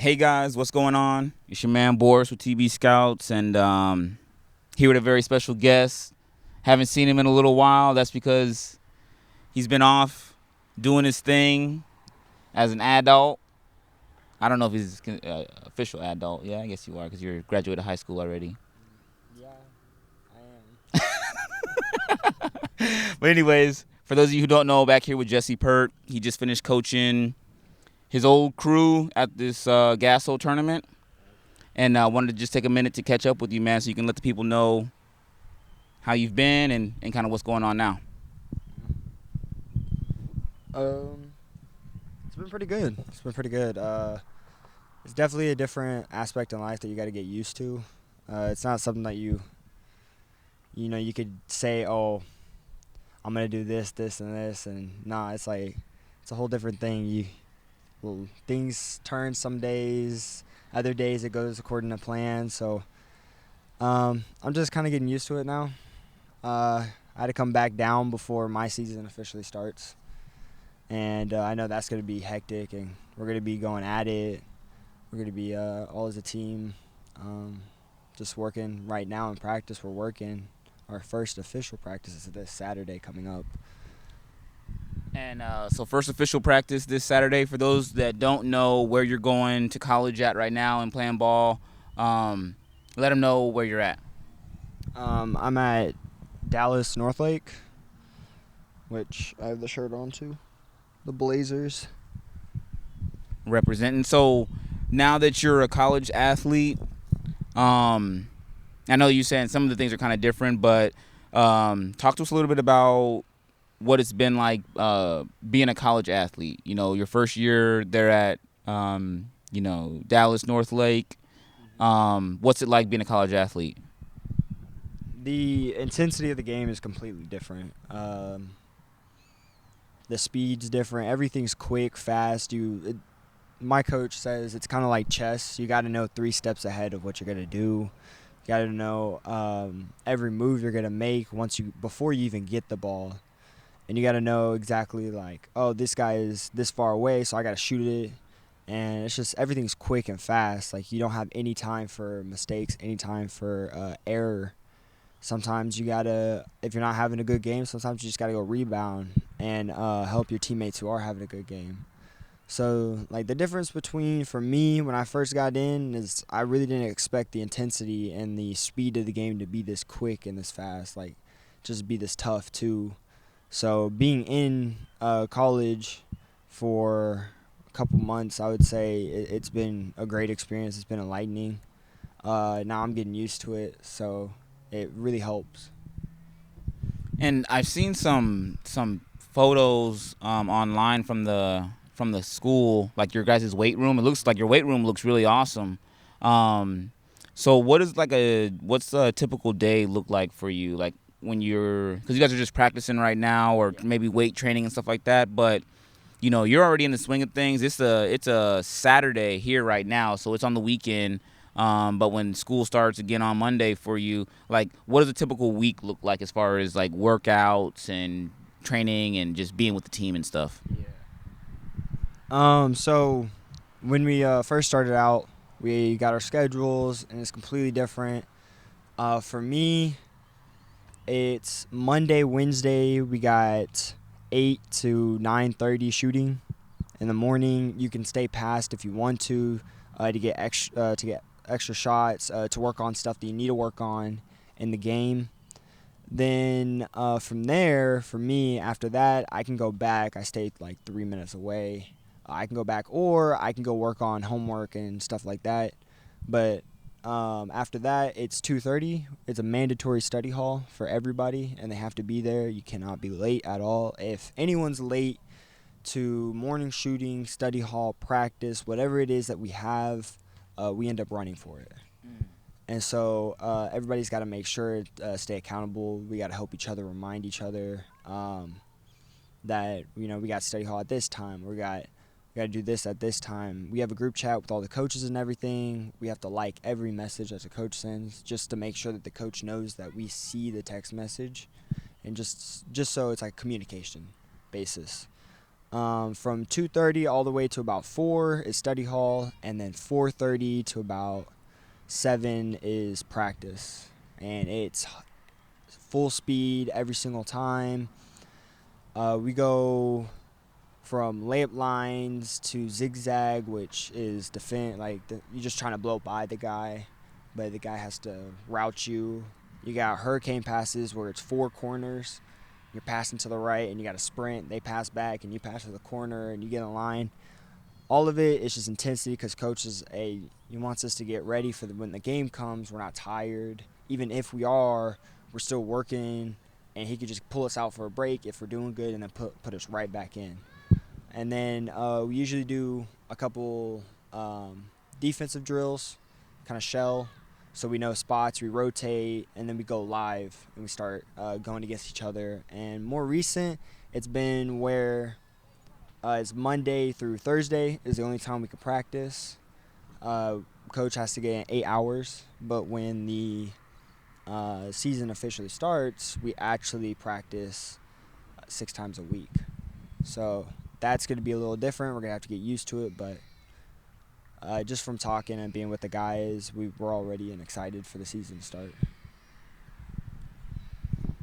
Hey guys, what's going on? It's your man Boris with TB Scouts, and here with a very special guest. Haven't seen him in a little while. That's because he's been off doing his thing as an adult. I don't know if he's official adult. Yeah, I guess you are because you're graduated high school already. Yeah, I am. But anyways, for those of you who don't know, back here with Jesse Peart, he just finished coaching his old crew at this GASO tournament. And I wanted to just take a minute to catch up with you, man, so you can let the people know how you've been and kind of what's going on now. It's been pretty good. It's definitely a different aspect in life that you got to get used to. It's not something that you could say, oh, I'm gonna do this, this, and this, and nah. It's like it's a whole different thing. Things turn some days. Other days it goes according to plan. So I'm just kind of getting used to it now. I had to come back down before my season officially starts. And I know that's going to be hectic, and we're going to be going at it. We're going to be all as a team just working right now in practice. We're working. Our first official practice is this Saturday coming up. And so first official practice this Saturday. For those that don't know where you're going to college at right now and playing ball, let them know where you're at. I'm at Dallas Northlake, which I have the shirt on too. The Blazers. Representing. So now that you're a college athlete, I know you're saying some of the things are kind of different, but talk to us a little bit about what it's been like being a college athlete. You know, your first year there at, Dallas Northlake. What's it like being a college athlete? The intensity of the game is completely different. The speed's different. Everything's quick, fast. My coach says it's kind of like chess. You got to know 3 steps ahead of what you're gonna do. You got to know every move you're gonna make before you even get the ball, and you got to know exactly like, oh, this guy is this far away, so I got to shoot it. And it's just everything's quick and fast. Like you don't have any time for mistakes, any time for error. Sometimes you gotta, if you're not having a good game, sometimes you just gotta go rebound and help your teammates who are having a good game. So, like, the difference for me when I first got in is I really didn't expect the intensity and the speed of the game to be this quick and this fast, like, just be this tough too. So, being in college for a couple months, I would say it's been a great experience. It's been enlightening. Now I'm getting used to it, so it really helps. And I've seen some photos online from the school, like your guys' weight room. It looks like your weight room looks really awesome. So what's a typical day look like for you? Like when because you guys are just practicing right now, or maybe weight training and stuff like that. But you're already in the swing of things. It's a Saturday here right now, so it's on the weekend. But when school starts again on Monday for you, like what does a typical week look like as far as like workouts and training and just being with the team and stuff? So when we first started out, we got our schedules, and it's completely different. For me, it's Monday, Wednesday. We got 8 to 9:30 shooting in the morning. You can stay past if you want to get extra shots to work on stuff that you need to work on in the game. Then from there, for me, after that, I can go back. I stay like 3 minutes away. I can go back, or I can go work on homework and stuff like that. But after that, it's 2:30. It's a mandatory study hall for everybody, and they have to be there. You cannot be late at all. If anyone's late to morning shooting, study hall, practice, whatever it is that we have, we end up running for it. And so everybody's got to make sure stay accountable. We got to help each other, remind each other that we got study hall at this time. We got to do this at this time. We have a group chat with all the coaches and everything. We have to like every message that the coach sends, just to make sure that the coach knows that we see the text message, and just so it's like communication basis. From 2:30 all the way to about 4 is study hall, and then 4:30 to about 7 is practice. And it's full speed every single time. We go from layup lines to zigzag, which is defend, like you're just trying to blow by the guy, but the guy has to route you. You got hurricane passes where it's 4 corners. You're passing to the right and you got to sprint. They pass back and you pass to the corner and you get in line. All of it is just intensity because coach he wants us to get ready for when the game comes. We're not tired. Even if we are, we're still working, and he could just pull us out for a break if we're doing good and then put us right back in. And then we usually do a couple defensive drills, kind of shell, so we know spots. We rotate, and then we go live, and we start going against each other. And more recent, it's been where it's Monday through Thursday is the only time we can practice. Coach has to get in 8 hours, but when the season officially starts, we actually practice 6 times a week. So that's going to be a little different. We're going to have to get used to it, but just from talking and being with the guys, we're already excited for the season to start.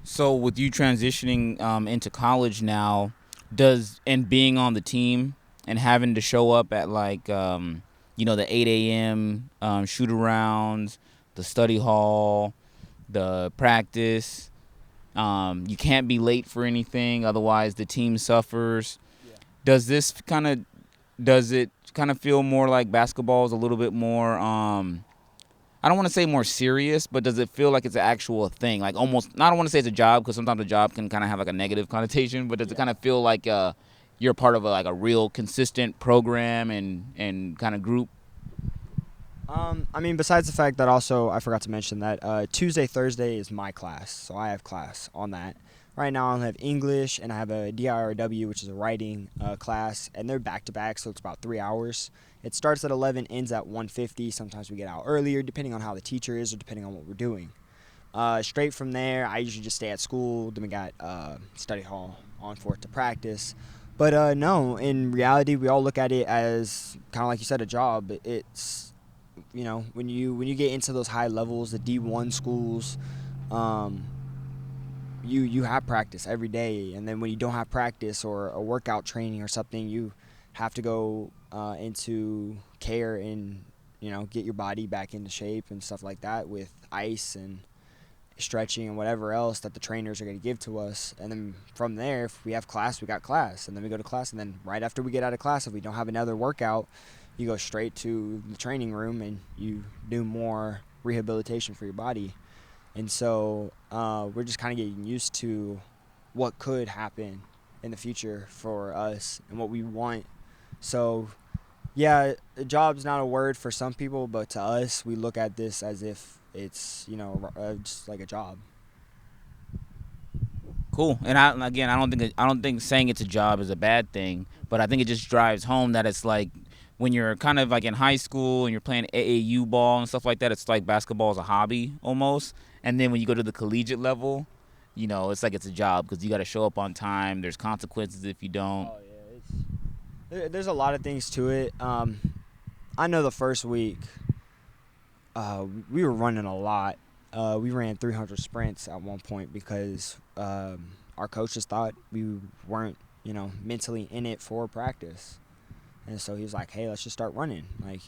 So with you transitioning into college now, and being on the team and having to show up at like the 8 a.m. Shoot arounds, the study hall, the practice. You can't be late for anything, otherwise the team suffers. Yeah. Does it kind of feel more like basketball is a little bit more I don't want to say more serious, but does it feel like it's an actual thing? Like almost, I don't want to say it's a job because sometimes a job can kind of have like a negative connotation, but does it kind of feel like you're part of a real consistent program and kind of group? I mean, besides the fact that also I forgot to mention that Tuesday, Thursday is my class, so I have class on that. Right now I only have English and I have a DIRW, which is a writing class, and they're back-to-back, so it's about 3 hours. It starts at 11, ends at 1:50. Sometimes we get out earlier, depending on how the teacher is or depending on what we're doing. Straight from there, I usually just stay at school. Then we got study hall on for it to practice. But no, in reality, we all look at it as kind of like you said, a job. It's when you get into those high levels, the D1 schools, you have practice every day, and then when you don't have practice or a workout training or something, you have to go into care and get your body back into shape and stuff like that with ice and stretching and whatever else that the trainers are going to give to us. And then from there, if we have class, we got class, and then we go to class, and then right after we get out of class, if we don't have another workout, you go straight to the training room and you do more rehabilitation for your body. And so we're just kind of getting used to what could happen in the future for us and what we want. So, yeah, a job's not a word for some people, but to us, we look at this as if it's, just like a job. Cool. And I don't think saying it's a job is a bad thing, but I think it just drives home that it's like when you're kind of like in high school and you're playing AAU ball and stuff like that, it's like basketball is a hobby almost. And then when you go to the collegiate level, it's like it's a job because you got to show up on time. There's consequences if you don't. Oh yeah, there's a lot of things to it. I know the first week we were running a lot. We ran 300 sprints at one point because our coaches thought we weren't, mentally in it for practice. And so he was like, hey, let's just start running, like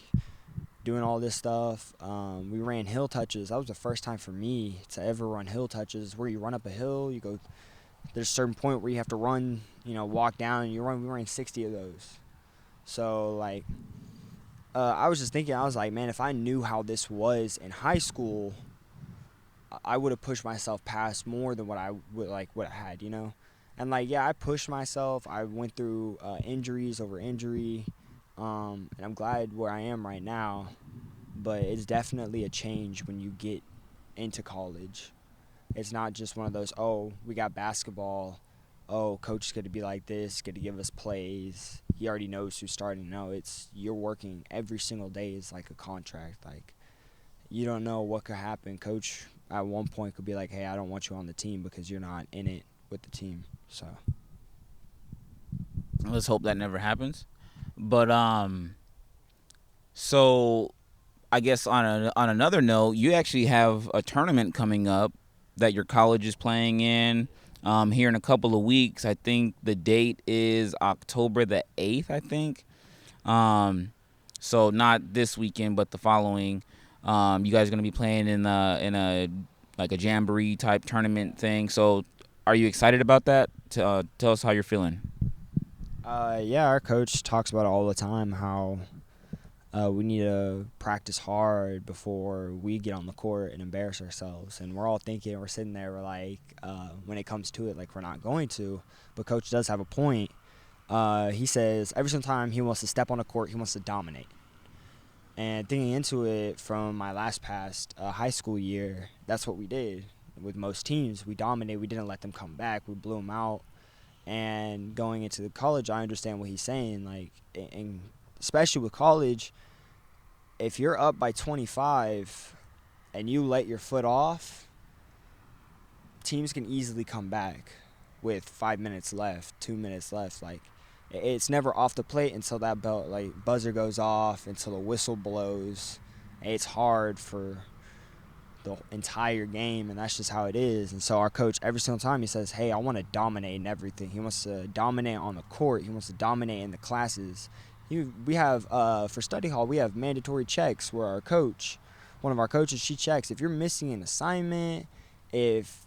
doing all this stuff. We ran hill touches. That was the first time for me to ever run hill touches, where you run up a hill, you go, there's a certain point where you have to run, walk down, and we ran 60 of those. So, like, I was just thinking, I was like, man, if I knew how this was in high school, I would have pushed myself past more than what I would have had, And I pushed myself. I went through injuries over injury, and I'm glad where I am right now. But it's definitely a change when you get into college. It's not just one of those, oh, we got basketball. Oh, coach is going to be like this, going to give us plays. He already knows who's starting. No, it's you're working every single day is like a contract. Like, you don't know what could happen. Coach at one point could be like, hey, I don't want you on the team because you're not in it with the team. So Let's hope that never happens. But so I guess on another note, you actually have a tournament coming up that your college is playing in here in a couple of weeks. I think the date is October the 8th, I think. Um, so not this weekend, but the following. You guys are gonna be playing in a like a jamboree type tournament thing. So, are you excited about that? Tell us how you're feeling. Yeah, our coach talks about it all the time how we need to practice hard before we get on the court and embarrass ourselves. And we're all thinking, we're sitting there, we're like, when it comes to it, like we're not going to. But coach does have a point. He says every single time he wants to step on the court, he wants to dominate. And thinking into it from my last past high school year, that's what we did with most teams. We dominated. We didn't let them come back. We blew them out. And going into the college, I understand what he's saying. Like, and especially with college, if you're up by 25 and you let your foot off, teams can easily come back with 5 minutes left, 2 minutes left. Like, it's never off the plate until that bell, like, buzzer goes off, until the whistle blows. It's hard for the entire game, and that's just how it is. And so our coach, every single time, he says, hey, I want to dominate in everything. He wants to dominate on the court. He wants to dominate in the classes. We have, for study hall, we have mandatory checks where our coach, one of our coaches, she checks if you're missing an assignment, if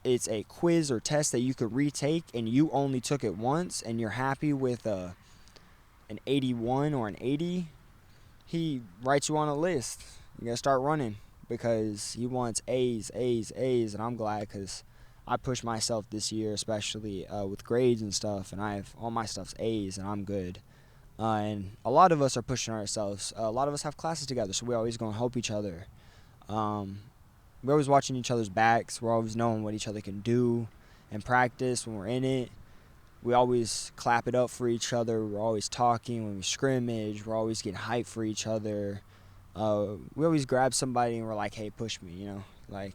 it's a quiz or test that you could retake and you only took it once and you're happy with an 81 or an 80, he writes you on a list. You got to start running because he wants A's, A's, A's, and I'm glad because I pushed myself this year, especially with grades and stuff, and I have all my stuff's A's, and I'm good. And a lot of us are pushing ourselves. A lot of us have classes together, so we're always going to help each other. We're always watching each other's backs. We're always knowing what each other can do and practice when we're in it. We always clap it up for each other. We're always talking when we scrimmage. We're always getting hyped for each other. We always grab somebody and we're like, hey, push me, you know. Like,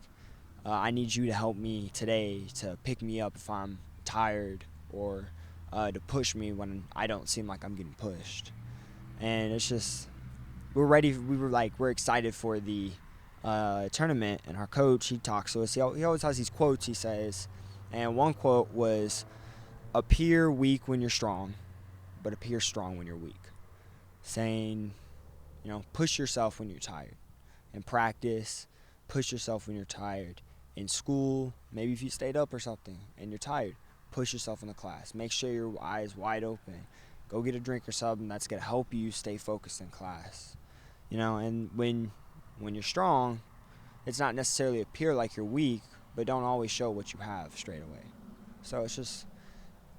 I need you to help me today to pick me up if I'm tired or to push me when I don't seem like I'm getting pushed. And it's just, we're ready. We're excited for the tournament, and our coach, he talks to us. He always has these quotes he says, and one quote was, appear weak when you're strong, but appear strong when you're weak. Saying, push yourself when you're tired. In practice, push yourself when you're tired. In school, maybe if you stayed up or something and you're tired, push yourself in the class. Make sure your eyes wide open. Go get a drink or something that's going to help you stay focused in class. And when you're strong, it's not necessarily appear like you're weak, but don't always show what you have straight away. So it's just,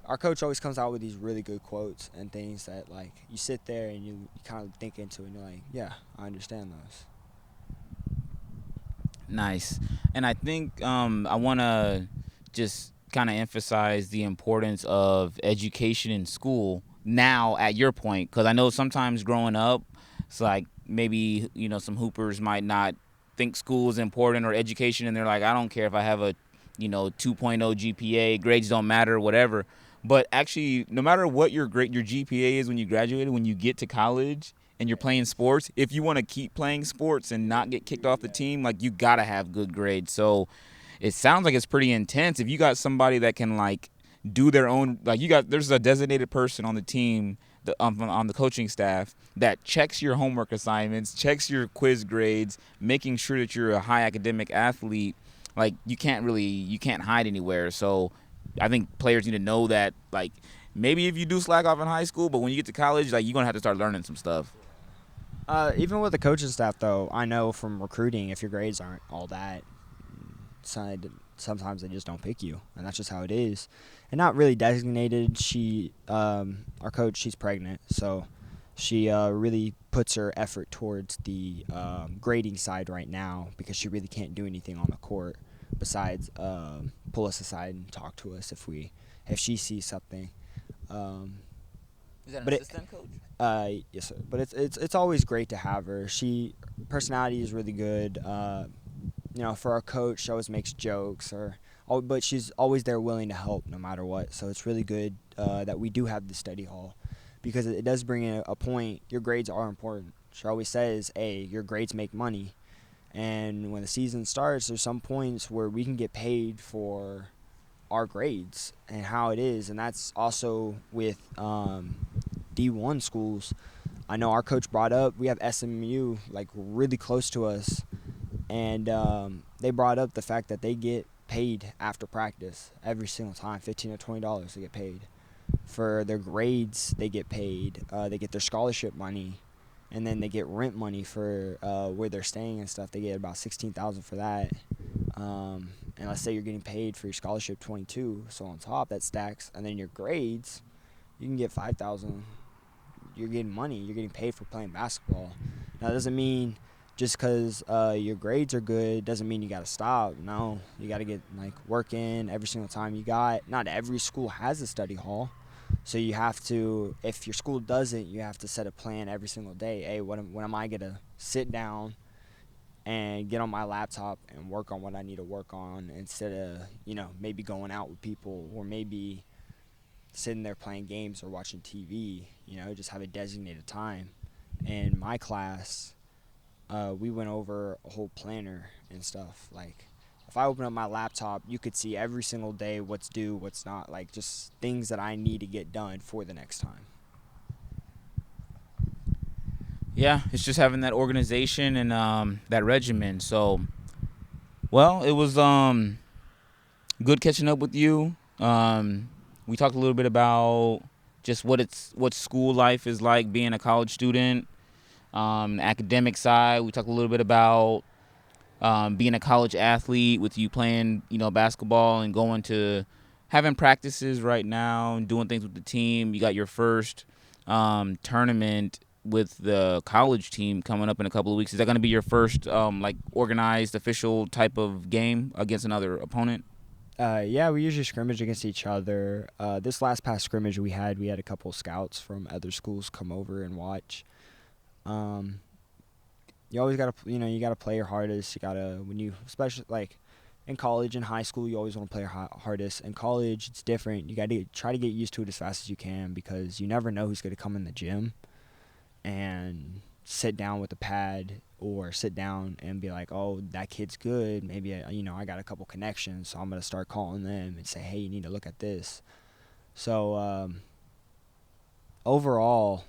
our coach always comes out with these really good quotes and things that, like, you sit there and you kind of think into it and you're like, yeah, I understand those. Nice. And I think I want to just kind of emphasize the importance of education in school now at your point, because I know sometimes growing up, it's like maybe some hoopers might not think school is important or education, and they're like, I don't care if I have a 2.0 GPA, grades don't matter, whatever. But actually, no matter what your GPA is when you graduated, when you get to college and you're playing sports, if you want to keep playing sports and not get kicked off the team, like, you gotta have good grades. So it sounds like it's pretty intense. If you got somebody that can, like, do their own, like, there's a designated person on the team, on the coaching staff, that checks your homework assignments, checks your quiz grades, making sure that you're a high academic athlete. Like, you can't hide anywhere. So I think players need to know that, like, maybe if you do slack off in high school, but when you get to college, like, you're gonna have to start learning some stuff. Even with the coaching staff, though, I know from recruiting, if your grades aren't all that, sometimes they just don't pick you, and that's just how it is. And not really designated. Our coach, she's pregnant, so she really puts her effort towards the grading side right now because she really can't do anything on the court besides pull us aside and talk to us if she sees something. Is that an But assistant coach? yes, sir. But it's always great to have her. Personality is really good. For our coach, she always makes jokes, but she's always there willing to help no matter what. So it's really good that we do have the study hall, because it does bring in a point. Your grades are important. She always says, hey, your grades make money. And when the season starts, there's some points where we can get paid for our grades and how it is. And that's also with D1 schools. I know our coach brought up, we have SMU like really close to us, and they brought up the fact that they get paid after practice every single time, $15 to $20 they get paid. For their grades, they get paid. They get their scholarship money, and then they get rent money for where they're staying and stuff. They get about $16,000 for that. And let's say you're getting paid for your scholarship 22, so on top that stacks, and then your grades, you can get 5,000. You're getting money. You're getting paid for playing basketball. Now, that doesn't mean just because your grades are good doesn't mean you got to stop. No, you got to get like work in every single time you got. Not every school has a study hall, so you have to. If your school doesn't, you have to set a plan every single day. Hey, when am I gonna sit down and get on my laptop and work on what I need to work on, instead of maybe going out with people, or maybe sitting there playing games or watching TV. Just have a designated time. In my class, we went over a whole planner and stuff. Like, if I open up my laptop, you could see every single day what's due, what's not, like just things that I need to get done for the next time. Yeah, it's just having that organization and that regimen. So, well, it was good catching up with you. We talked a little bit about just what school life is like, being a college student. The academic side, we talked a little bit about being a college athlete, with you playing basketball and going to having practices right now and doing things with the team. You got your first tournament with the college team coming up in a couple of weeks. Is that going to be your first organized official type of game against another opponent? Yeah, we usually scrimmage against each other. This past scrimmage we had a couple of scouts from other schools come over and watch. You always gotta, you gotta play your hardest. You gotta, especially like in college and high school, you always want to play your hardest. In college, it's different. You gotta try to get used to it as fast as you can, because you never know who's gonna come in the gym and sit down with a pad, or sit down and be like, oh, that kid's good. Maybe I got a couple connections, so I'm gonna start calling them and say, hey, you need to look at this. So overall,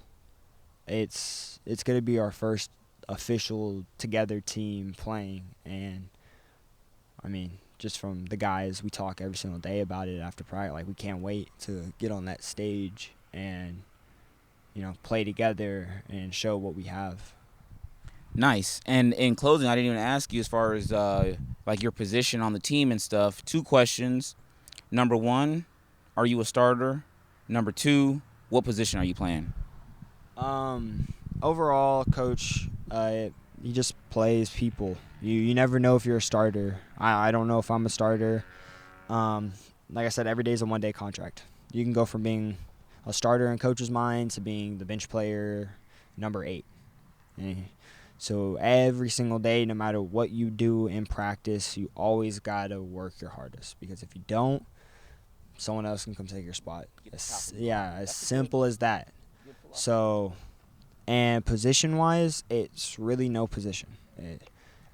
it's gonna be our first official together team playing, and I mean, just from the guys, we talk every single day about it after practice. Like, we can't wait to get on that stage and play together and show what we have. Nice. And in closing, I didn't even ask you as far as like your position on the team and stuff. 2 questions. Number 1, are you a starter? Number 2, what position are you playing? Overall, coach, he just plays people. You never know if you're a starter. I don't know if I'm a starter. Like I said, every day is a one-day contract. You can go from being a starter in coach's mind to being the bench player, number 8. So every single day, no matter what you do in practice, you always got to work your hardest, because if you don't, someone else can come take your spot. As simple as that. So, and position-wise, it's really no position.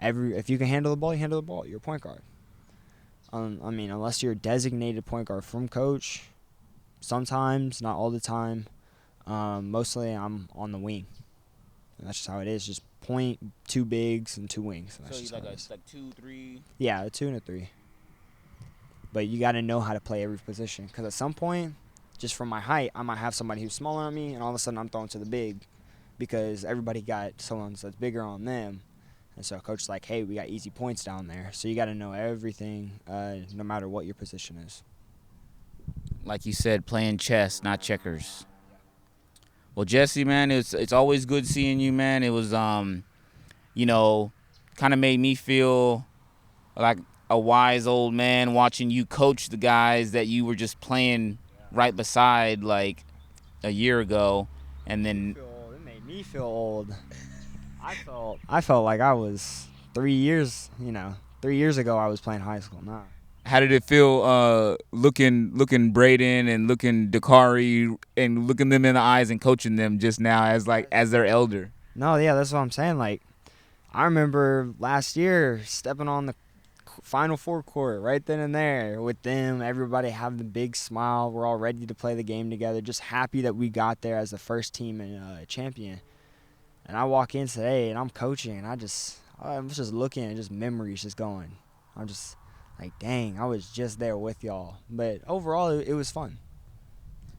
If you can handle the ball, you handle the ball. You're a point guard. Unless you're a designated point guard from coach, sometimes, not all the time. Mostly I'm on the wing. And that's just how it is. Just point, 2 bigs, and 2 wings. And So you like 2, 3? Yeah, a 2 and a 3. But you got to know how to play every position, because at some point, just from my height, I might have somebody who's smaller on me, and all of a sudden I'm thrown to the big, because everybody got someone that's bigger on them. And so coach's like, hey, we got easy points down there. So you got to know everything, no matter what your position is. Like you said, playing chess, not checkers. Well, Jesse, man, it's always good seeing you, man. It was kind of made me feel like a wise old man watching you coach the guys that you were just playing right beside like a year ago, and then It made me feel old. I felt like I was 3 years. 3 years ago I was playing high school. Nah. How did it feel looking Braden and looking Dakari and looking them in the eyes and coaching them just now as their elder? No, yeah, that's what I'm saying. Like, I remember last year stepping on the Final Four court right then and there with them. Everybody having the big smile. We're all ready to play the game together. Just happy that we got there as the first team and champion. And I walk in today and I'm coaching and I was just looking and just memories just going. I'm just like, dang, I was just there with y'all. But overall, it was fun.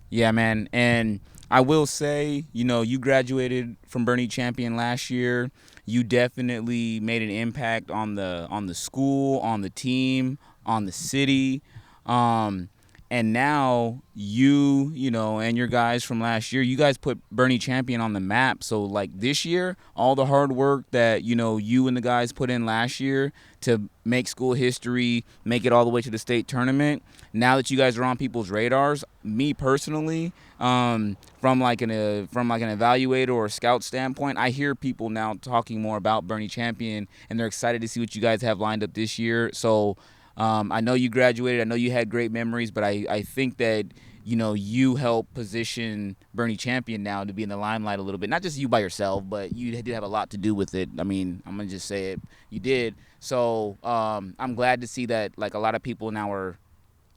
Yeah, man. And I will say, you graduated from Bernie Champion last year. You definitely made an impact on the school, on the team, on the city. Um, and now and your guys from last year, you guys put Bernie Champion on the map. So like this year, all the hard work that you and the guys put in last year to make school history, make it all the way to the state tournament. Now that you guys are on people's radars, me personally, from like an evaluator or scout standpoint, I hear people now talking more about Bernie Champion, and they're excited to see what you guys have lined up this year. So I know you graduated. I know you had great memories, but I think that you help position Bernie Champion now to be in the limelight a little bit. Not just you by yourself, but you did have a lot to do with it. I mean, I'm gonna just say it. You did. So I'm glad to see that like a lot of people now are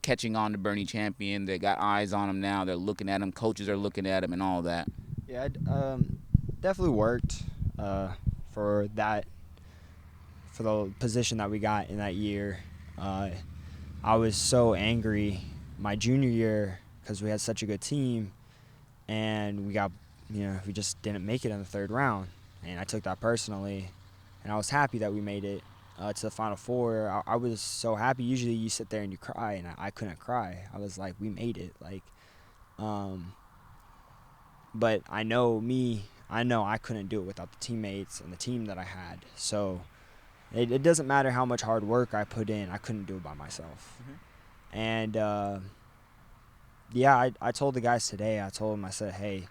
catching on to Bernie Champion. They got eyes on him now. They're looking at him. Coaches are looking at him and all that. Yeah, definitely worked uh, for that for the position that we got in that year. Uh, I was so angry my junior year because we had such a good team, and we just didn't make it in the third round, and I took that personally, and I was happy that we made it to the Final Four. I was so happy. Usually you sit there and you cry, and I couldn't cry. I was like, we made it, like, but I know I couldn't do it without the teammates and the team that I had. So it doesn't matter how much hard work I put in, I couldn't do it by myself. Mm-hmm. And I told the guys today, I said, hey,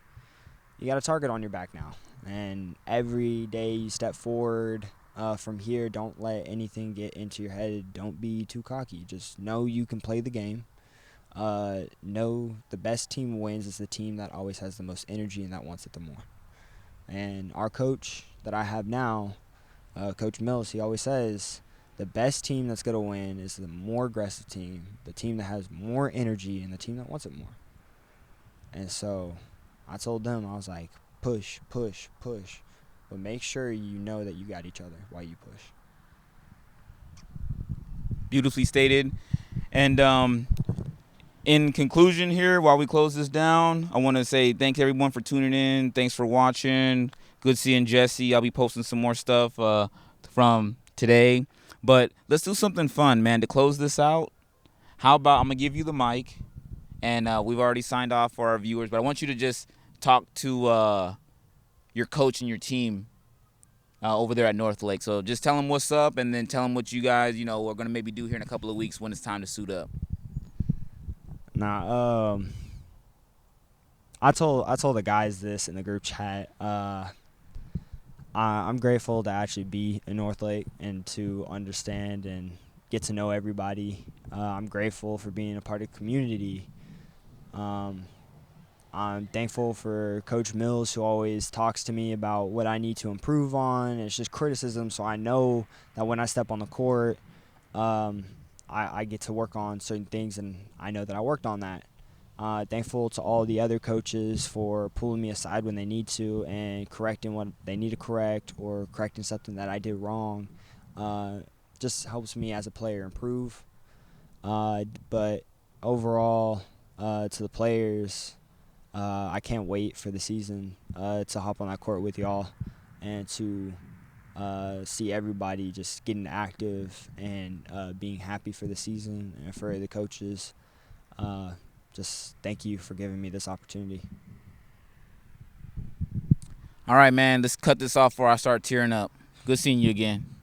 you got a target on your back now. And every day you step forward from here, don't let anything get into your head. Don't be too cocky. Just know you can play the game. Know the best team wins is the team that always has the most energy and that wants it the more. And our coach that I have now, Coach Mills, he always says the best team that's going to win is the more aggressive team, the team that has more energy, and the team that wants it more. And so I told them, I was like, push, push, push. But make sure you know that you got each other while you push. Beautifully stated. And in conclusion here, while we close this down, I want to say thanks everyone for tuning in. Thanks for watching. Good seeing Jesse. I'll be posting some more stuff from today. But let's do something fun, man, to close this out. How about I'm going to give you the mic, and we've already signed off for our viewers, but I want you to just talk to your coach and your team over there at North Lake. So just tell them what's up, and then tell them what you guys, are going to maybe do here in a couple of weeks when it's time to suit up. Nah, I told the guys this in the group chat. I'm grateful to actually be in North Lake and to understand and get to know everybody. I'm grateful for being a part of the community. I'm thankful for Coach Mills, who always talks to me about what I need to improve on. It's just criticism, so I know that when I step on the court, I get to work on certain things, and I know that I worked on that. Thankful to all the other coaches for pulling me aside when they need to and correcting what they need to correct or correcting something that I did wrong. Just helps me as a player improve. But overall, to the players, I can't wait for the season to hop on that court with y'all and to see everybody just getting active and being happy for the season and for the coaches. Just thank you for giving me this opportunity. All right, man, let's cut this off before I start tearing up. Good seeing you again.